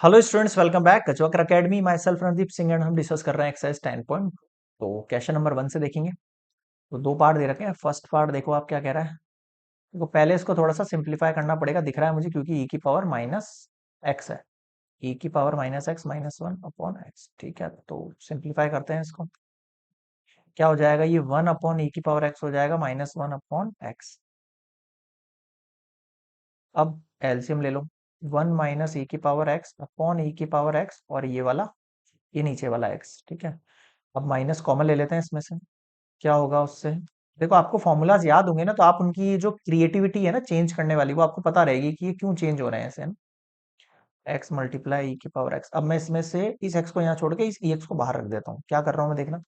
Hello students, welcome back Kachwakar academy. Myself Randeep Singh and हम discuss कर रहे हैं एक्सरसाइज 10 पॉइंट। तो क्वेश्चन नंबर 1 से देखेंगे। तो दो पार्ट दे रखे हैं। फर्स्ट पार्ट देखो आप क्या कह रहा है। देखो पहले इसको थोड़ा सा सिंप्लीफाई करना पड़ेगा, दिख रहा है मुझे, क्योंकि ई की पावर माइनस एक्स है। ई की power minus x minus one upon x. ठीक है, तो सिंप्लीफाई करते हैं इसको। क्या हो जाएगा, ये वन अपॉन ई की पावर एक्स हो जाएगा माइनस वन अपॉन एक्स। अब एलसीएम ले लो। वन माइनस ई की पावर एक्स अपॉन ई की पावर एक्स, और ये वाला, ये नीचे वाला एक्स। ठीक है, अब माइनस कॉमन ले लेते हैं इसमें से। क्या होगा उससे। देखो आपको फॉर्मूलाज याद होंगे ना, तो आप उनकी जो क्रिएटिविटी है ना चेंज करने वाली, वो आपको पता रहेगी कि ये क्यों चेंज हो रहे हैं ऐसे। एक्स मल्टीप्लाई ई की पावर एक्स। अब मैं इसमें से इस एक्स को यहाँ छोड़ के इस ई एक्स को बाहर रख देता हूँ। क्या कर रहा हूँ मैं, देखना।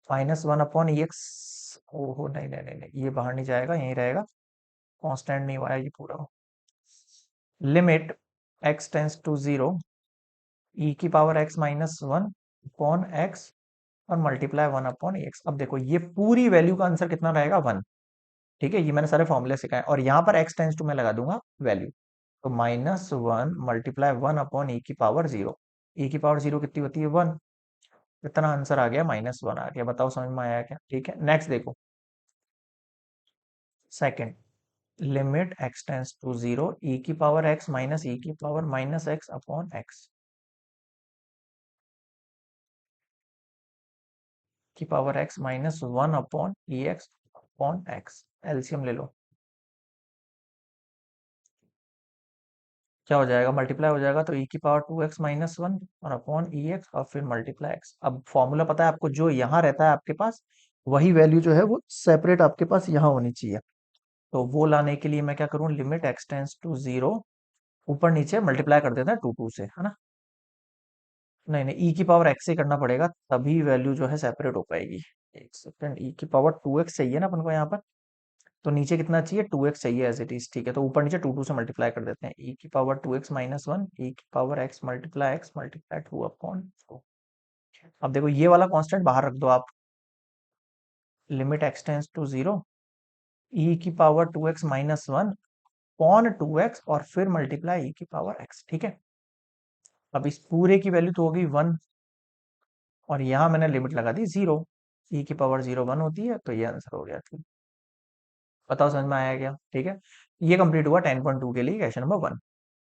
Minus one upon e x. ओहो नहीं नहीं नहीं नहीं, ये बाहर नहीं जाएगा, यहीं रहेगा। कांस्टेंट नहीं हुआ है ये पूरा। Limit x tends to zero, e की power x minus one upon x, और मल्टीप्लाई वन अपॉन एक्स। अब देखो ये पूरी वैल्यू का आंसर कितना रहेगा, वन। ठीक है, ये मैंने सारे फॉर्मूले सिखाए, और यहाँ पर एक्स टेंस टू मैं लगा दूंगा वैल्यू। तो minus one multiply one upon e की पावर जीरो। ई की पावर जीरो कितनी होती है, वन। इतना आंसर आ गया, माइनस वन आ गया। बताओ समझ में आया क्या। ठीक है, नेक्स्ट देखो। Second, limit x tends to zero, e की पावर एक्स माइनस ई की power minus x upon x की power x minus one upon e x upon x. LCM ले लो। क्या हो जाएगा, मल्टीप्लाई हो जाएगा, तो ई की power to x minus one और अपॉन ई एक्स, और फिर मल्टीप्लाई एक्स। अब फॉर्मूला पता है आपको, जो यहाँ रहता है आपके पास, वही वैल्यू जो है वो सेपरेट आपके पास यहाँ होनी चाहिए। तो वो लाने के लिए मैं क्या करूँ, limit x tends to zero, ऊपर नीचे मल्टीप्लाई कर देता है टू टू से, है ना। नहीं नहीं, ई की पावर एक्स से करना पड़ेगा, तभी वैल्यू जो है सेपरेट हो पाएगी। एक सेकंड, ई की पावर टू एक्स चाहिए ना अपन को यहाँ पर। तो नीचे कितना चाहिए, टू एक्स चाहिए एज इट इज। ठीक है, तो ऊपर नीचे टू टू से मल्टीप्लाई कर देते हैं। ई की power to x minus one, e की power x multiply two upon two. अब देखो ये वाला कांस्टेंट बाहर रख दो आप। Limit x tends to zero, e की power to x minus one upon two x, और फिर मल्टीप्लाई ई की पावर एक्स। ठीक है, अब इस पूरे की वैल्यू तो हो गई वन, और यहां मैंने लिमिट लगा दी जीरो। ई की पावर जीरो वन होती है, तो ये आंसर हो गया। ठीक, बताओ समझ में आया क्या। ठीक है, ये कंप्लीट हुआ 10.2 के लिए क्वेश्चन नंबर वन।